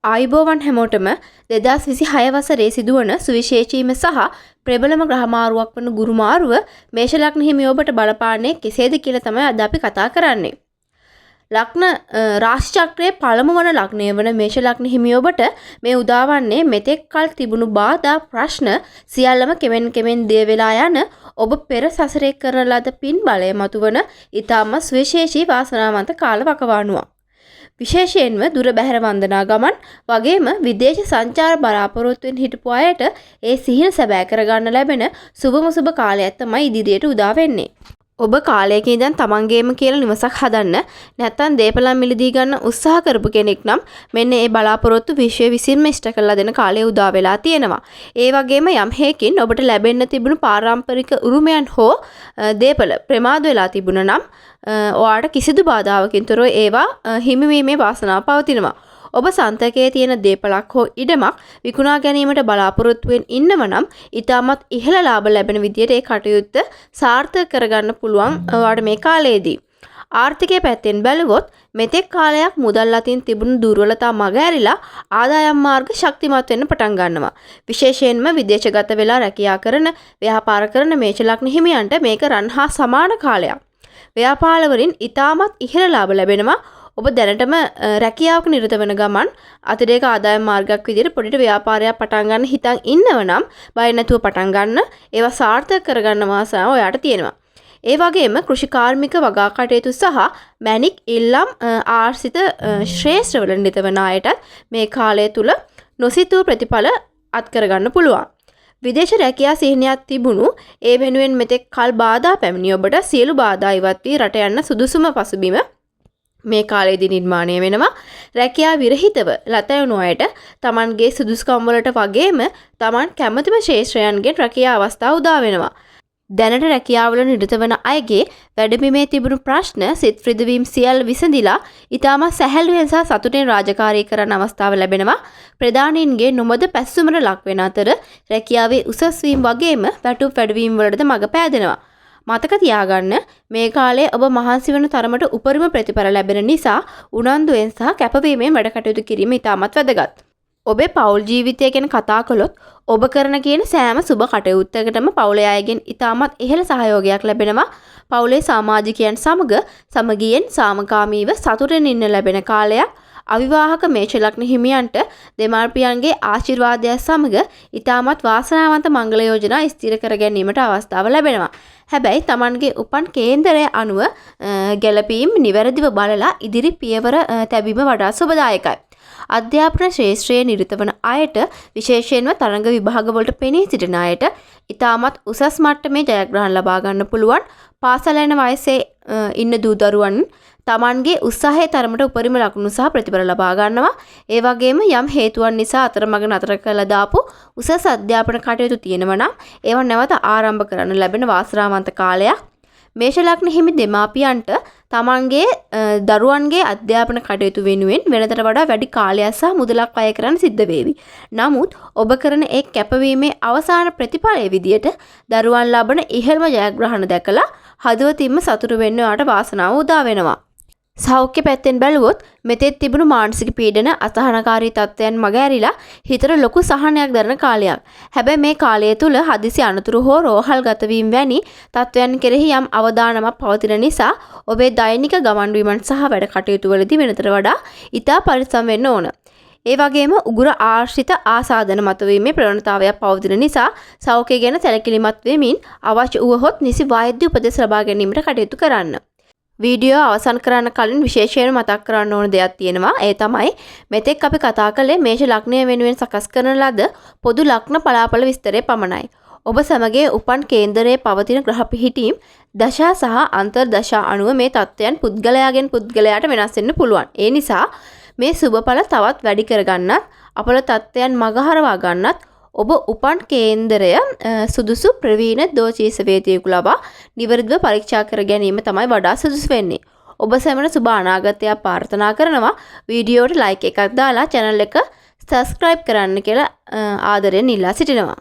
ආයුබෝවන් හැමෝටම 2026 වසරේ සිදුවන සුවිශේෂීම සහ ප්‍රබලම ග්‍රහ මාරුවක් වන ගුරු මාරුව මේෂ ලග්න හිමි ඔබට බලපාන්නේ කෙසේද කියලා තමයි අද අපි කතා කරන්නේ. ලග්න රාශි චක්‍රයේ පළමු වන ලග්නය වන මේෂ ලග්න හිමි ඔබට මේ උදාවන්නේ මෙතෙක් කල තිබුණු බාධා ප්‍රශ්න සියල්ලම කෙමෙන් දිය වෙලා යන ඔබ පෙර සසරේ කරන ලද පින් බලය මතුවන ඊටම සුවිශේෂී වාසනාවන්ත කාල වකවානුවක්. විශේෂයෙන්ම දුර බැහැර වන්දනා ගමන් වගේම විදේශ සංචාර බලාපොරොත්තුවෙන් හිටපු අයට ඒ සිහින සැබෑ කරගන්න ලැබෙන සුබම සුබ කාලයක් තමයි ඉදිරියට උදා වෙන්නේ. ඔබ කාලයක ඉඳන් තමන්ගේම කියලා නිවසක් හදන්න නැත්නම් දේපලම් මිලදී ගන්න උත්සාහ කරපු කෙනෙක් නම් මෙන්න මේ බලාපොරොත්තු විශ්වය විසින්ම ඉෂ්ට කරලා දෙන කාලය උදා වෙලා තියෙනවා. ඒ වගේම යම් හේකින් ඔබට ලැබෙන්න තිබුණු පාරම්පරික උරුමයන් හෝ දේපල ප්‍රමාද වෙලා තිබුණා නම් ඔයාට කිසිදු බාධාවකින් තොරව ඒවා හිමිවීමේ වාසනාව පවතිනවා. ඔබ සන්තකයේ තියෙන දේපලක් හෝ ඉඩමක් විකුණා ගැනීමට බලාපොරොත්තු වෙමින් ඉන්නව නම් ඊටමත් ඉහළ ලාභ ලැබෙන විදියට ඒ කටයුත්ත සාර්ථක කරගන්න පුළුවන් ඔයාට මේ කාලයේදී. ආර්ථිකයේ පැත්තෙන් බැලුවොත් මෙතෙක් කාලයක් මුදල් අතින් තිබුණු දුර්වලතා මගහැරිලා ආදායම් මාර්ග ශක්තිමත් වෙන්න පටන් ගන්නවා. විශේෂයෙන්ම විදේශගත වෙලා රැකියා කරන, ව්‍යාපාර කරන මේෂ ලග්න හිමියන්ට මේක රන් හා සමාන කාලයක්. ව්‍යාපාරවලින් ඊටමත් ඉහළ ලාභ ලැබෙනවා. ඔබ දැනටම රැකියාවක නිරත වෙන ගමන් අතිරේක ආදායම් මාර්ගයක් විදිහට පොඩි ව්‍යාපාරයක් පටන් ගන්න හිතන් ඉන්නව නම් බය නැතුව පටන් ගන්න. ඒවා සාර්ථක කරගන්න වාසනාව ඔයාට තියෙනවා. ඒ වගේම කෘෂිකාර්මික වගා කටයුතු සහ මැණික් ඉල්ලම් ආර්ථිත ශ්‍රේෂ්ඨ වල නිරත වෙන අයට මේ කාලය තුල නොසිතූ ප්‍රතිඵල අත් කරගන්න පුළුවන්. විදේශ රැකියා සිහිනයක් තිබුණු ඒ වෙනුවෙන් මෙතෙක් කල් බාධා පැමිණි ඔබට සියලු බාධා ඉවත් වී රට යන්න සුදුසුම පසුබිම මේ කාලයේදී නිර්මාණය වෙනවා. රැකියා විරහිතව ලතයුණු අයට Tamanගේ සුදුසුකම් වලට වගේම Taman කැමතිම ශේෂ්ත්‍රයන්ගෙන් රැකියා අවස්ථා උදා වෙනවා. දැනට රැකියාවල නිරත වන අයගේ වැඩබිමේ තිබුණු ප්‍රශ්න සිත් රිදවීම් සියල්ල විසඳිලා ඉතාමත් සැහැල්ලුවෙන් සහ සතුටින් රාජකාරී කරන්න අවස්ථාව ලැබෙනවා. ප්‍රධානීන්ගේ නොමද පැස්සුමට ලක් වෙන අතර රැකියාවේ උසස් වීම වගේම වැටුප් වැඩිවීම වලටද මඟ පෑදෙනවා. මතක තියාගන්න මේ කාලේ ඔබ මහන්සි වෙන තරමට උපරිම ප්‍රතිඵල ලැබෙන නිසා උනන්දුවෙන් සහ කැපවීමෙන් වැඩ කටයුතු කිරීම ඉතාමත් වැදගත්. ඔබේ පෞල් ජීවිතය ගැන කතා කළොත් ඔබ කරන කියන සෑම සුබ කටයුත්තකටම පවුලේ අයගෙන් ඉතාමත් ඉහළ සහයෝගයක් ලැබෙනවා. පවුලේ සමාජිකයන් සමග සමගියෙන් සාමකාමීව සතුටින් ඉන්න ලැබෙන කාලයක්. අවිවාහක මේෂ ලග්න හිමියන්ට දෙමාපියන්ගේ ආශිර්වාදය සමග ඉතාමත් වාසනාවන්ත මංගල යෝජනා ස්ථිර කර ගැනීමට අවස්ථාව ලැබෙනවා. හැබැයි Tamanගේ උපන් කේන්දරය අනුව ගැළපීම් නිවැරදිව බලලා ඉදිරි පියවර තැබීම වඩා සුබදායකයි. අධ්‍යාපන ශ්‍රේෂ්ඨයේ නිරත වන අයට විශේෂයෙන්ම තරඟ විභාග වලට පෙනී සිටින අයට ඉතාමත් උසස් මට්ටමේ ජයග්‍රහණ ලබා ගන්න පුළුවන්. පාසල යන වයසේ ඉන්න දූ දරුවන් Tamanගේ උත්සාහයේ තරමට උපරිම ලකුණු සහ ප්‍රතිඵල ලබා ගන්නවා. ඒ වගේම යම් හේතුවන් නිසා අතරමඟ නතර කළා දාපු උසස් අධ්‍යාපන කටයුතු තියෙනවා නම් ඒවා නැවත ආරම්භ කරන්න ලැබෙන වාසනාවන්ත කාලයක්. මේෂ ලග්න හිමි දෙමාපියන්ට තමන්ගේ දරුවන්ගේ අධ්‍යාපන කටයුතු වෙනුවෙන් වෙනතට වඩා වැඩි කාලයක් සහ මුදලක් වැය කරන්න සිද්ධ වේවි. නමුත් ඔබ කරන ඒ කැපවීමේ අවසාන ප්‍රතිඵලයේ විදියට දරුවන් ලබන ඉහළම ජයග්‍රහණ දැකලා හදවතින්ම සතුටු වෙන්න ඔයාට වාසනාව උදා වෙනවා. සෞඛ්‍ය පැත්තෙන් බැලුවොත් මෙතෙත් තිබුණු මානසික පීඩන අසහනකාරී තත්ත්වයන් මගහැරිලා හිතට ලොකු සහනයක් දරන කාලයක්. හැබැයි මේ කාලය තුල හදිසි අනතුරු හෝ රෝහල් ගතවීම වැනි තත්ත්වයන් කෙරෙහි යම් අවධානමක් පවතින නිසා ඔබේ දෛනික ගමන් බිමන් සහ වැඩ කටයුතු වලදී වෙනතට වඩා ඉතා පරිස්සම් වෙන්න ඕන. ඒ වගේම උගුර ආශ්‍රිත ආසාදන මතුවීමේ ප්‍රවණතාවයක් පවතින නිසා සෞඛ්‍ය ගැන සැලකිලිමත් වෙමින් අවශ්‍ය වුවහොත් නිසි වෛද්‍ය උපදෙස් ලබා ගැනීමට කටයුතු කරන්න. වීඩියෝ අවසන් කරන්න කලින් විශේෂයෙන් මතක් කරන්න ඕන දෙයක් තියෙනවා. ඒ තමයි මෙතෙක් අපි කතා කළේ මේෂ ලග්නය වෙනුවෙන් සකස් කරන ලද පොදු ලග්න පලාඵල විස්තරය පමණයි. ඔබ සමගයේ උපන් කේන්දරයේ පවතින ග්‍රහ පිහිටීම් දශා සහ අන්තර් දශා අනුව මේ තත්ත්වයන් පුද්ගලයාගෙන් පුද්ගලයාට වෙනස් වෙන්න පුළුවන්. ඒ නිසා මේ සුබඵල තවත් වැඩි කරගන්නත් අපල තත්ත්වයන් මගහරවා ගන්නත් ඔබ උපන් කේන්දරය සුදුසු ප්‍රවීණ දෝචීස වේදිකයෙකු ලබා නිවැරදිව පරීක්ෂා කර ගැනීම තමයි වඩා සුදුසු වෙන්නේ. ඔබ සැමට සුබ අනාගතයක් ප්‍රාර්ථනා කරනවා. වීඩියෝට ලයික් එකක් දාලා channel එක subscribe කරන්න කියලා ආදරයෙන් ඉල්ලා සිටිනවා.